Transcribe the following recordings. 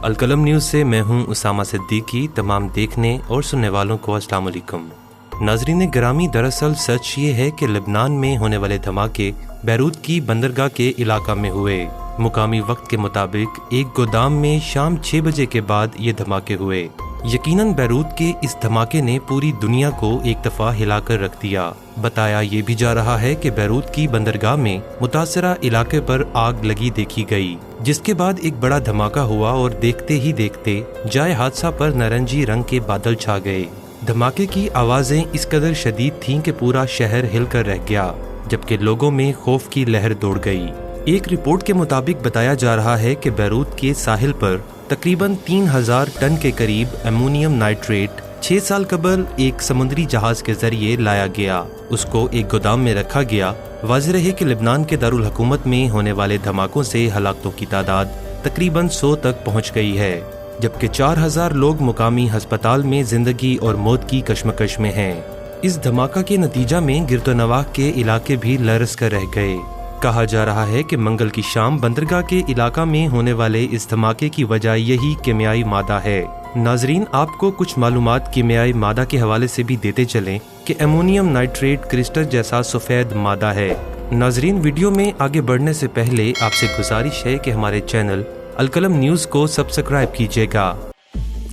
अलकलम news से मैं हूं उसामा सिद्दीकी। तमाम देखने और सुनने वालों को अस्सलाम वालेकुम। नाज़रीन गिरामी, दरअसल सच ये है कि लेबनान में होने वाले धमाके बैरूत की बंदरगाह के इलाका में हुए। मुकामी वक्त के मुताबिक एक गोदाम में शाम 6 बजे के बाद ये धमाके हुए। यकीनन बैरूत के इस धमाके ने पूरी दुनिया को एक दफ़ा हिलाकर रख दिया। बताया ये भी जा रहा है कि बैरूत की बंदरगाह में मुतासरा इलाके पर आग लगी देखी गई, जिसके बाद एक बड़ा धमाका हुआ और देखते ही देखते जाए हादसा पर नारंगी रंग के बादल छा गए। धमाके की आवाज़ें इस कदर शदीद थीं कि पूरा शहर हिलकर रह गया, जबकि लोगों में खौफ की लहर दौड़ गई। एक रिपोर्ट के मुताबिक बताया जा रहा है कि बैरूत के साहिल पर तकरीबन 3000 टन के करीब अमोनियम नाइट्रेट 6 साल कबल एक समुद्री जहाज के जरिए लाया गया। उसको एक गोदाम में रखा गया। वाज़ेह है कि लेबनान के दारुल हुकूमत में होने वाले धमाकों से हलाकतों की तादाद तकरीबन 100 तक पहुंच गई है, जबकि 4000 लोग मुकामी हस्पताल में जिंदगी और मौत की कशमकश में हैं। इस धमाका के नतीजा में गिरदोनवाह के इलाके भी लरस कर रह गए। कहा जा रहा है कि मंगल की शाम बंदरगाह के इलाका में होने वाले इस धमाके की वजह यही कीमियाई मादा है। नाजरीन, आपको कुछ मालूमात कीमियाई मादा के हवाले से भी देते चलें कि अमोनियम नाइट्रेट क्रिस्टल जैसा सफ़ेद मादा है। नाजरीन, वीडियो में आगे बढ़ने से पहले आपसे गुजारिश है कि हमारे चैनल अलकलम न्यूज़ को सब्सक्राइब कीजिएगा।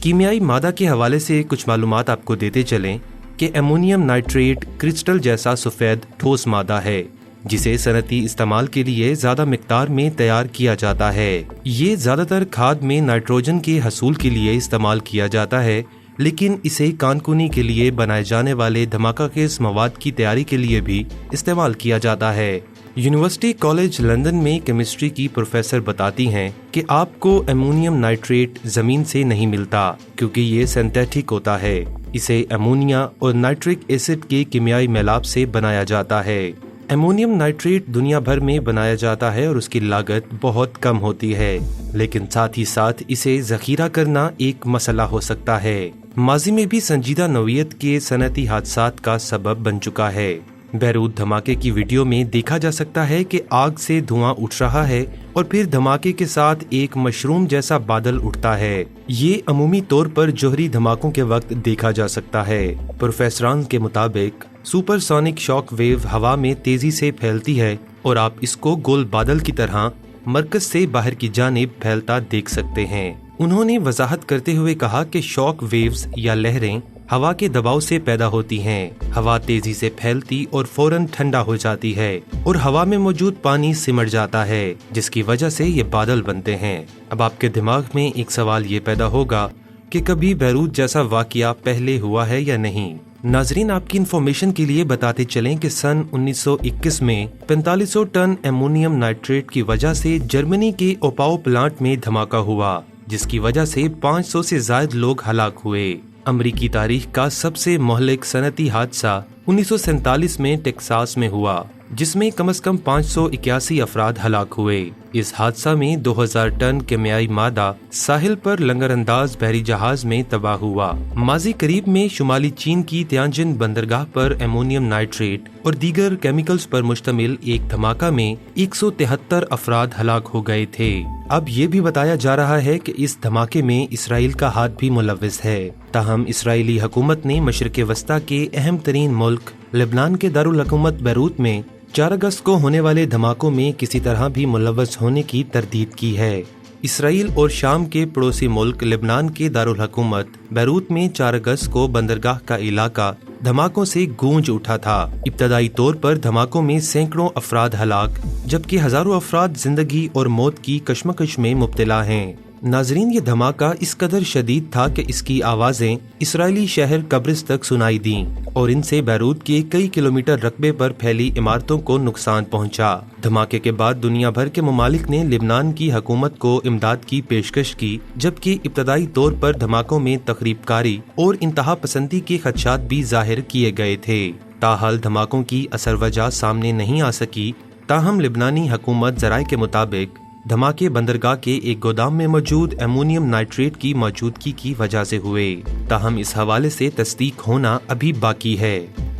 कीमियाई मादा के हवाले से कुछ मालूमात आपको देते चलें कि अमोनियम नाइट्रेट क्रिस्टल जैसा सफ़ेद ठोस मादा है, जिसे सनती इस्तेमाल के लिए ज़्यादा मिकदार में तैयार किया जाता है। ये ज़्यादातर खाद में नाइट्रोजन के हसूल के लिए इस्तेमाल किया जाता है, लेकिन इसे कानकुनी के लिए बनाए जाने वाले धमाका खेज़ मवाद की तैयारी के लिए भी इस्तेमाल किया जाता है। यूनिवर्सिटी कॉलेज लंदन में केमिस्ट्री की प्रोफेसर बताती हैं कि आपको अमोनियम नाइट्रेट ज़मीन से नहीं मिलता, क्योंकि ये सिंथेटिक होता है। इसे अमोनिया और नाइट्रिक एसिड के कीमियाई मेलाप से बनाया जाता है। अमोनियम नाइट्रेट दुनिया भर में बनाया जाता है और उसकी लागत बहुत कम होती है, लेकिन साथ ही साथ इसे ज़ख़ीरा करना एक मसला हो सकता है। माजी में भी संजीदा नौइयत के सनती हादसात का सबब बन चुका है। बैरूत धमाके की वीडियो में देखा जा सकता है कि आग से धुआं उठ रहा है और फिर धमाके के साथ एक मशरूम जैसा बादल उठता है। ये अमूमी तौर पर जोहरी धमाकों के वक्त देखा जा सकता है। प्रोफेसरान के मुताबिक सुपरसोनिक शॉक वेव हवा में तेजी से फैलती है और आप इसको गोल बादल की तरह मरकज से बाहर की जानिब फैलता देख सकते हैं। उन्होंने वजाहत करते हुए कहा कि शॉक वेव्स या लहरें हवा के दबाव से पैदा होती हैं। हवा तेजी से फैलती और फौरन ठंडा हो जाती है और हवा में मौजूद पानी सिमट जाता है, जिसकी वजह से ये बादल बनते हैं। अब आपके दिमाग में एक सवाल ये पैदा होगा कि कभी बैरूत जैसा वाकया पहले हुआ है या नहीं। नाजरीन, आपकी इंफॉर्मेशन के लिए बताते चलें कि सन 1921 में 4500 टन अमोनियम नाइट्रेट की वजह से जर्मनी के ओपाओ प्लांट में धमाका हुआ, जिसकी वजह से 500 से ज्यादा लोग हलाक हुए। अमरीकी तारीख का सबसे मोहलिक सनती हादसा 1947 में टेक्सास में हुआ, जिसमें कम से कम 581 अफराद हलाक हुए। इस हादसा में 2000 टन कीमियाई मादा साहिल पर लंगरअंदाज बहरी जहाज में तबाह हुआ। माजी करीब में शुमाली चीन की तियानजिन बंदरगाह पर अमोनियम नाइट्रेट और दीगर केमिकल्स पर मुश्तमिल एक धमाका में 173 अफराद हलाक हो गए थे। अब ये भी बताया जा रहा है कि इस धमाके में इसराइल का हाथ भी मुलव्वस है। ताहम इसराइली हुकूमत ने मशरिक़ वस्ता के अहम तरीन मुल्क लेबनान के दारुल हुकूमत बैरूत में 4 अगस्त को होने वाले धमाकों में किसी तरह भी मुलव्वस होने की तरदीद की है। इसराइल और शाम के पड़ोसी मुल्क लेबनान के दारुल हुकूमत बैरूत में 4 अगस्त को बंदरगाह का इलाका धमाकों से गूंज उठा था। इब्तदाई तौर पर धमाकों में सैकड़ों अफराद हलाक, जबकि हजारों अफराद जिंदगी और मौत की कशमकश में मुब्तला हैं। नाजरीन, ये धमाका इस कदर शदीद था कि इसकी आवाजें इसराइली शहर कब्रिस तक सुनाई दी और इनसे बैरूत के कई किलोमीटर रकबे पर फैली इमारतों को नुकसान पहुंचा। धमाके के बाद दुनिया भर के ममालिक ने लेबनान की हुकूमत को इमदाद की पेशकश की, जबकि इब्तदाई तौर पर धमाकों में तखरीबकारी और इंतहा पसंदी के खदशात भी जाहिर किए गए थे। ताहाल धमाकों की असर वजह सामने नहीं आ सकी। ताहम लेबनानी हुकूमत ज़राए के मुताबिक धमाके बंदरगाह के एक गोदाम में मौजूद अमोनियम नाइट्रेट की मौजूदगी की वजह से हुए। ताहम इस हवाले से तस्दीक होना अभी बाकी है।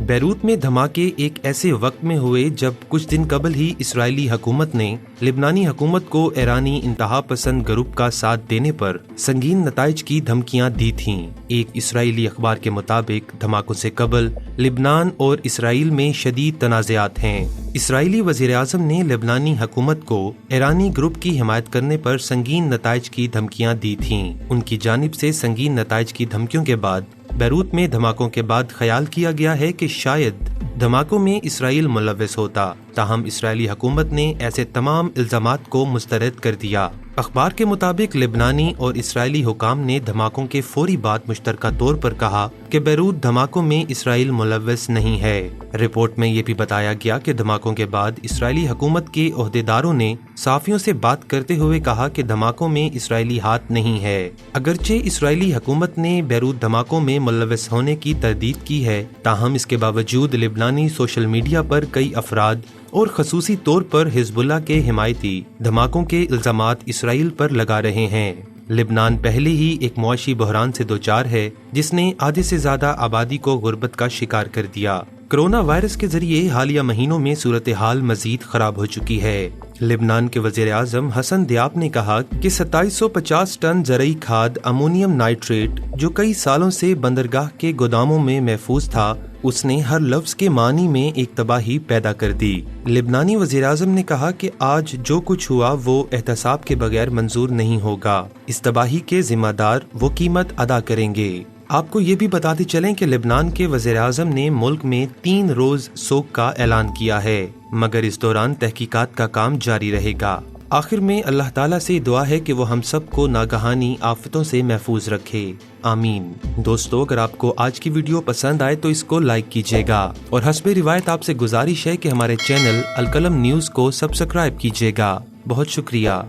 بیروت میں دھماکے ایک ایسے وقت میں ہوئے جب کچھ دن قبل ہی اسرائیلی حکومت نے لبنانی حکومت کو ایرانی انتہا پسند گروپ کا ساتھ دینے پر سنگین نتائج کی دھمکیاں دی تھیں۔ ایک اسرائیلی اخبار کے مطابق دھماکوں سے قبل لبنان اور اسرائیل میں شدید تنازعات ہیں۔ اسرائیلی وزیر اعظم نے لبنانی حکومت کو ایرانی گروپ کی حمایت کرنے پر سنگین نتائج کی دھمکیاں دی تھیں۔ ان کی جانب سے سنگین نتائج کی دھمکیوں کے بعد بیروت میں دھماکوں کے بعد خیال کیا گیا ہے کہ شاید دھماکوں میں اسرائیل ملوث ہوتا، تاہم اسرائیلی حکومت نے ایسے تمام الزامات کو مسترد کر دیا۔ اخبار کے مطابق لبنانی اور اسرائیلی حکام نے دھماکوں کے فوری بعد مشترکہ طور پر کہا کہ بیروت دھماکوں میں اسرائیل ملوث نہیں ہے۔ رپورٹ میں یہ بھی بتایا گیا کہ دھماکوں کے بعد اسرائیلی حکومت کے عہدیداروں نے صحافیوں سے بات کرتے ہوئے کہا کہ دھماکوں میں اسرائیلی ہاتھ نہیں ہے۔ اگرچہ اسرائیلی حکومت نے بیروت دھماکوں میں ملوث ہونے کی تردید کی ہے، تاہم اس کے باوجود لبنانی سوشل میڈیا پر کئی افراد اور خصوصی طور پر حزب اللہ کے حمایتی دھماکوں کے الزامات اسرائیل پر لگا رہے ہیں۔ لبنان پہلے ہی ایک معاشی بحران سے دوچار ہے جس نے آدھے سے زیادہ آبادی کو غربت کا شکار کر دیا۔ کرونا وائرس کے ذریعے حالیہ مہینوں میں صورتحال مزید خراب ہو چکی ہے۔ لبنان کے وزیر اعظم حسن دیاب نے کہا کہ 2750 ٹن زرعی کھاد امونیم نائٹریٹ جو کئی سالوں سے بندرگاہ کے گوداموں میں محفوظ تھا، اس نے ہر لفظ کے معنی میں ایک تباہی پیدا کر دی۔ لبنانی وزیر اعظم نے کہا کہ آج جو کچھ ہوا وہ احتساب کے بغیر منظور نہیں ہوگا۔ اس تباہی کے ذمہ دار وہ قیمت ادا کریں گے۔ آپ کو یہ بھی بتاتے چلیں کہ لبنان کے وزیر اعظم نے ملک میں 3 روز سوگ کا اعلان کیا ہے، مگر اس دوران تحقیقات کا کام جاری رہے گا۔ آخر میں اللہ تعالیٰ سے دعا ہے کہ وہ ہم سب کو ناگہانی آفتوں سے محفوظ رکھے، آمین۔ دوستو، اگر آپ کو آج کی ویڈیو پسند آئے تو اس کو لائک کیجیے گا، اور حسب روایت آپ سے گزارش ہے کہ ہمارے چینل القلم نیوز کو سبسکرائب کیجیے گا۔ بہت شکریہ۔